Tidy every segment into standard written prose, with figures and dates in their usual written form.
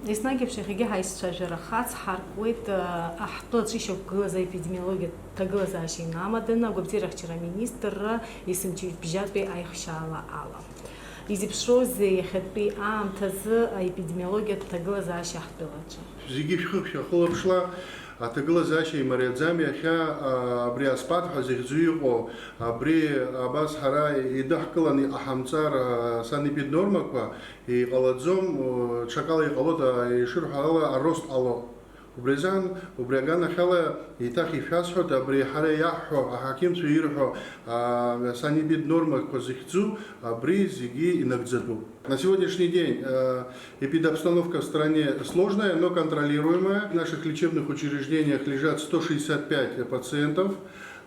Еснагь шехиге хайсчажера хац харкует ахтот шишов глаза эпидемиология таглаза шинамадына губтирахчера министр исимчи бжатбе айхшала ала. Изипшозе хетпи амтаз эпидемиология таглаза шахтылача. Зигифхух шахолобшла атаглазаши марядзами аха бриаспат хазихзуйо бри абас харай идахкалани ахамцар санипид нормаква и qaladзом чакалы qalота и шурхала арост ало убрезан убрягана хала и тахи фасхо да бри харай яхо ахаким суирхо санипид нормаква зихзу бри зиги инагдзаду. На сегодняшний день эпидобстановка в стране сложная, но контролируемая. В наших лечебных учреждениях лежат 165 пациентов,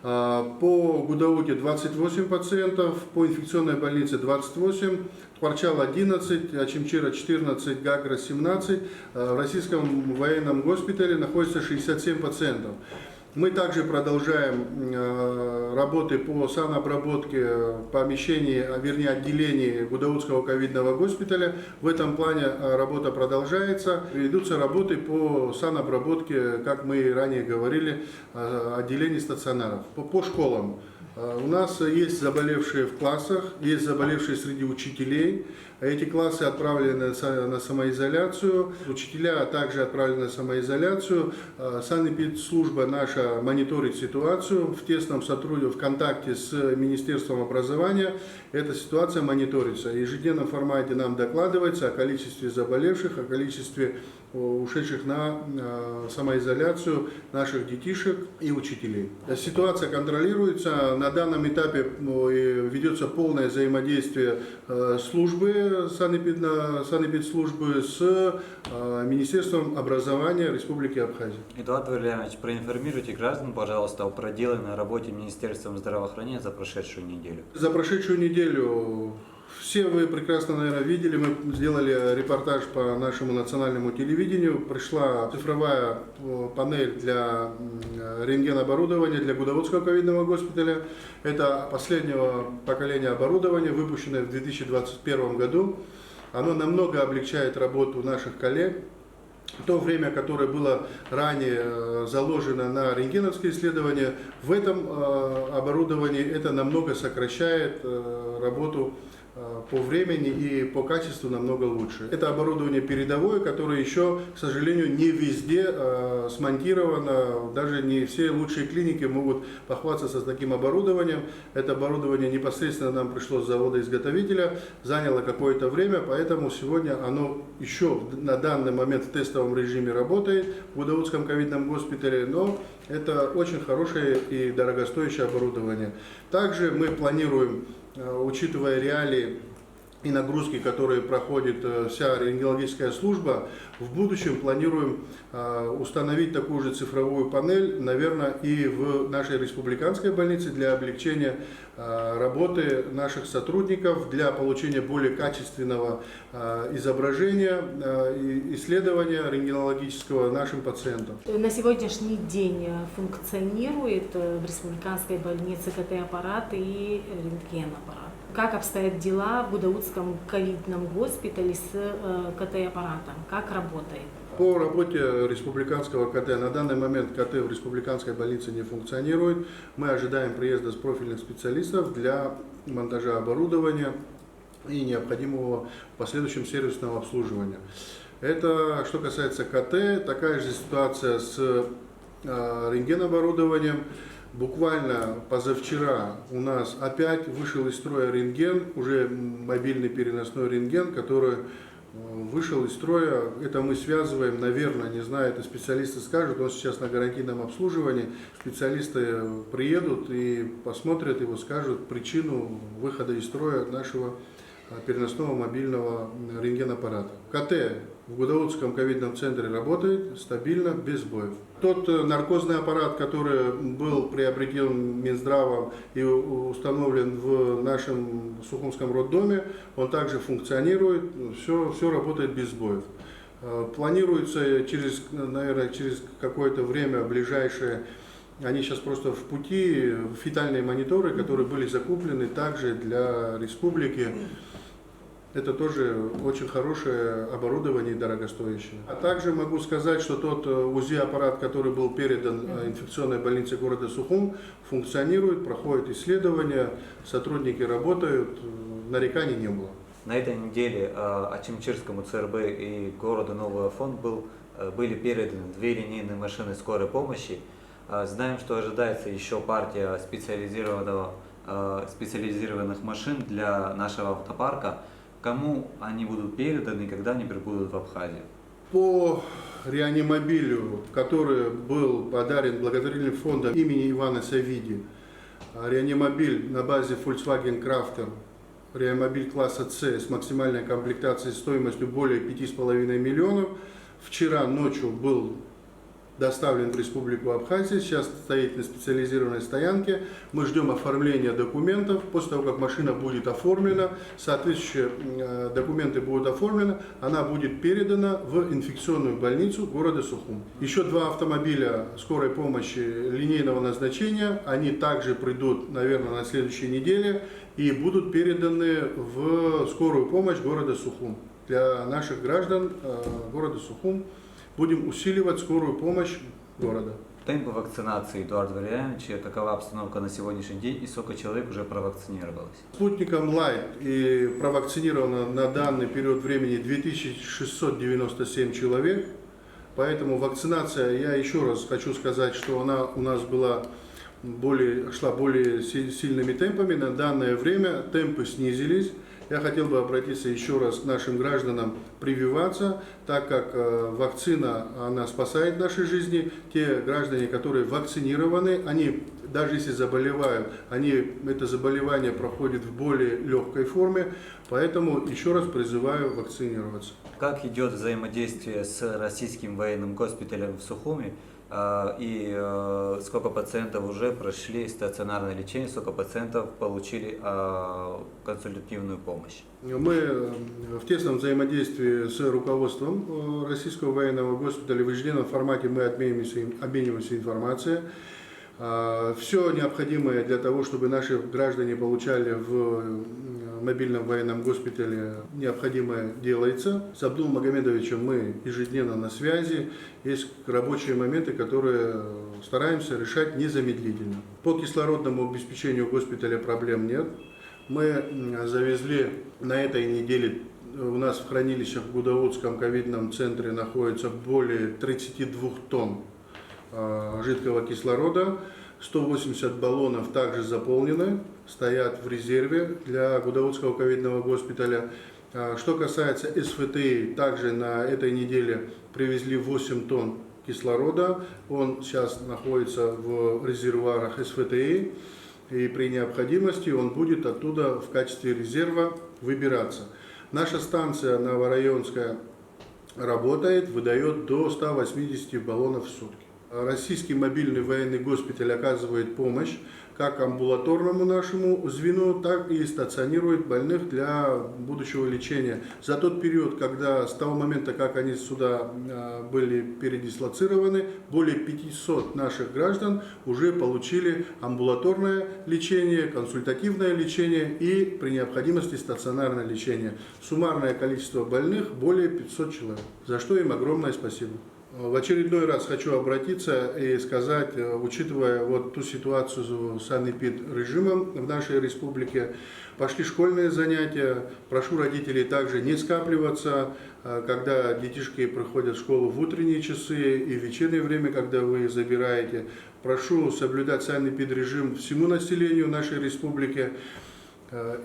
по Гудауте 28 пациентов, по инфекционной больнице 28, Тхварчал 11, Ачимчира 14, Гагра 17. В Российском военном госпитале находится 67 пациентов. Мы также продолжаем работы по санобработке помещений, вернее отделений Гудаутского ковидного госпиталя. В этом плане работа продолжается. Ведутся работы по санобработке, как мы и ранее говорили, отделений стационаров. По школам. У нас есть заболевшие в классах, есть заболевшие среди учителей. Эти классы отправлены на самоизоляцию. Учителя также отправлены на самоизоляцию. Санэпидслужба наша мониторит ситуацию в тесном сотрудничестве, в контакте с Министерством образования. Эта ситуация мониторится. В ежедневном формате нам докладывается о количестве заболевших, о количестве ушедших на самоизоляцию наших детишек и учителей. Ситуация контролируется. На данном этапе ведется полное взаимодействие службы, санэпидслужбы с Министерством образования Республики Абхазия. Эдуард Валерьянович, проинформируйте граждан, пожалуйста, о проделанной работе Министерством здравоохранения за прошедшую неделю. За прошедшую неделю все вы прекрасно, наверное, видели, мы сделали репортаж по нашему национальному телевидению. Пришла цифровая панель для рентгеноборудования для Гудаутского ковидного госпиталя. Это последнего поколения оборудования, выпущенное в 2021 году. Оно намного облегчает работу наших коллег. То время, которое было ранее заложено на рентгеновские исследования, в этом оборудовании это намного сокращает работу по времени и по качеству намного лучше. Это оборудование передовое, которое еще, к сожалению, не везде смонтировано. Даже не все лучшие клиники могут похвастаться таким оборудованием. Это оборудование непосредственно нам пришло с завода-изготовителя, заняло какое-то время, поэтому сегодня оно еще на данный момент в тестовом режиме работает в Гудаутском ковидном госпитале, но это очень хорошее и дорогостоящее оборудование. Также мы планируем, учитывая реалии и нагрузки, которые проходит вся рентгенологическая служба, в будущем планируем установить такую же цифровую панель, наверное, и в нашей республиканской больнице для облегчения работы наших сотрудников, для получения более качественного изображения и исследования рентгенологического нашим пациентам. На сегодняшний день функционирует в республиканской больнице КТ-аппарат и рентген-аппарат. Как обстоят дела в Гудаутском ковидном госпитале с КТ-аппаратом? Как работает? По работе республиканского КТ на данный момент КТ в республиканской больнице не функционирует. Мы ожидаем приезда профильных специалистов для монтажа оборудования и необходимого в последующем сервисного обслуживания. Это что касается КТ. Такая же ситуация с рентгеноборудованием. Буквально позавчера у нас опять вышел из строя рентген, уже мобильный переносной рентген, который вышел из строя. Это мы связываем, наверное, не знаю, это специалисты скажут, он сейчас на гарантийном обслуживании. Специалисты приедут и посмотрят его, скажут причину выхода из строя нашего переносного мобильного рентгенаппарата. КТ в Гудаутском ковидном центре работает стабильно, без сбоев. Тот наркозный аппарат, который был приобретен Минздравом и установлен в нашем Сухумском роддоме, он также функционирует, все работает без сбоев. Планируется наверное, через какое-то время ближайшее, они сейчас просто в пути, фетальные мониторы, которые были закуплены также для республики. Это тоже очень хорошее оборудование и дорогостоящее. А также могу сказать, что тот УЗИ-аппарат, который был передан инфекционной больнице города Сухум, функционирует, проходит исследования, сотрудники работают, нареканий не было. На этой неделе Ачимчирскому ЦРБ и городу Новый Афон были переданы 2 линейные машины скорой помощи. Знаем, что ожидается еще партия специализированных машин для нашего автопарка. Кому они будут переданы и когда они прибудут в Абхазию? По реанимобилю, который был подарен благотворительным фондом имени Ивана Савиди, реанимобиль на базе Volkswagen Crafter, реанимобиль класса С с максимальной комплектацией стоимостью более 5,5 миллионов, вчера ночью был доставлен в Республику Абхазия, сейчас стоит на специализированной стоянке. Мы ждем оформления документов. После того, как машина будет оформлена, соответствующие документы будут оформлены, она будет передана в инфекционную больницу города Сухум. Еще 2 автомобиля скорой помощи линейного назначения, они также придут, наверное, на следующей неделе и будут переданы в скорую помощь города Сухум. Для наших граждан города Сухум будем усиливать скорую помощь города. Темпы вакцинации, Эдуард Валерьянович, какова обстановка на сегодняшний день и сколько человек уже провакцинировалось? Спутником Лайт и провакцинировано на данный период времени 2697 человек. Поэтому вакцинация, я еще раз хочу сказать, что она у нас шла более сильными темпами. На данное время темпы снизились. Я хотел бы обратиться еще раз к нашим гражданам прививаться, так как вакцина, она спасает наши жизни. Те граждане, которые вакцинированы, они, даже если заболевают, это заболевание проходит в более легкой форме, поэтому еще раз призываю вакцинироваться. Как идет взаимодействие с российским военным госпиталем в Сухуми? И сколько пациентов уже прошли стационарное лечение, сколько пациентов получили консультативную помощь? Мы в тесном взаимодействии с руководством российского военного госпиталя в ежедневном формате мы обмениваемся информацией. Все необходимое для того, чтобы наши граждане получали в мобильном военном госпитале, необходимое делается. С Абдулом Магомедовичем мы ежедневно на связи. Есть рабочие моменты, которые стараемся решать незамедлительно. По кислородному обеспечению госпиталя проблем нет. Мы завезли на этой неделе, у нас в хранилищах в Гудаутском ковидном центре находится более 32 тонн жидкого кислорода. 180 баллонов также заполнены, стоят в резерве для Гудаутского ковидного госпиталя. Что касается СФТИ, также на этой неделе привезли 8 тонн кислорода. Он сейчас находится в резервуарах СФТИ, и при необходимости он будет оттуда в качестве резерва выбираться. Наша станция Новорайонская работает, выдает до 180 баллонов в сутки. Российский мобильный военный госпиталь оказывает помощь как амбулаторному нашему звену, так и стационирует больных для будущего лечения. За тот период, с того момента, как они сюда были передислоцированы, более 500 наших граждан уже получили амбулаторное лечение, консультативное лечение и при необходимости стационарное лечение. Суммарное количество больных более 500 человек, за что им огромное спасибо. В очередной раз хочу обратиться и сказать, учитывая ту ситуацию с санэпид-режимом в нашей республике, пошли школьные занятия. Прошу родителей также не скапливаться, когда детишки приходят в школу в утренние часы и в вечернее время, когда вы их забираете. Прошу соблюдать санэпид-режим всему населению нашей республики.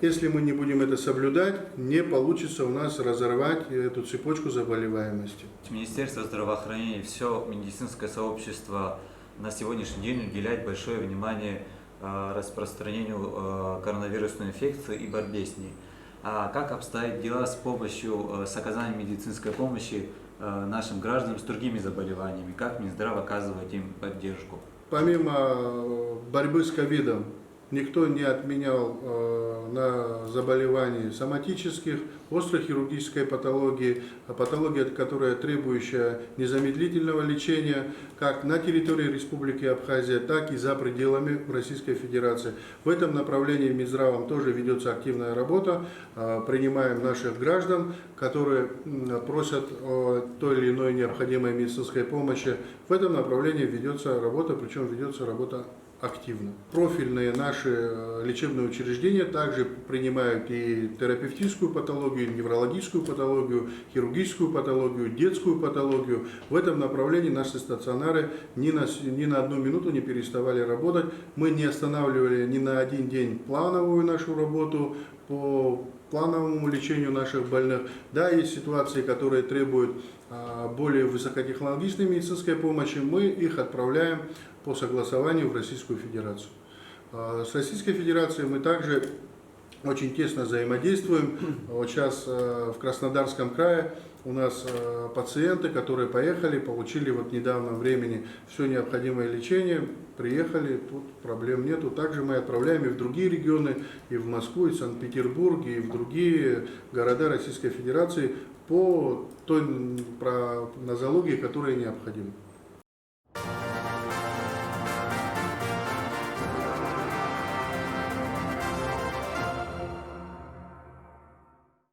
Если мы не будем это соблюдать, не получится у нас разорвать эту цепочку заболеваемости. Министерство здравоохранения и все медицинское сообщество на сегодняшний день уделяет большое внимание распространению коронавирусной инфекции и борьбе с ней. А как обстоят дела с оказанием медицинской помощи нашим гражданам с другими заболеваниями? Как Минздрав оказывает им поддержку? Помимо борьбы с ковидом, никто не отменял на заболеваний соматических, острой хирургической патологии, патология, которая требующая незамедлительного лечения как на территории Республики Абхазия, так и за пределами Российской Федерации. В этом направлении Минздравом тоже ведется активная работа. Принимаем наших граждан, которые просят о той или иной необходимой медицинской помощи. В этом направлении ведется работа, причем ведется работа активно. Профильные наши лечебные учреждения также принимают и терапевтическую патологию, и неврологическую патологию, хирургическую патологию, детскую патологию. В этом направлении наши стационары ни на одну минуту не переставали работать. Мы не останавливали ни на один день плановую нашу работу по плановому лечению наших больных. Да, есть ситуации, которые требуют более высокотехнологичной медицинской помощи, мы их отправляем по согласованию в Российскую Федерацию. С Российской Федерацией мы также очень тесно взаимодействуем. Вот сейчас в Краснодарском крае у нас пациенты, которые поехали, получили вот в недавнем времени все необходимое лечение, приехали, тут проблем нету. Также мы отправляем и в другие регионы, и в Москву, и в Санкт-Петербург, и в другие города Российской Федерации по той нозологии, которая необходима.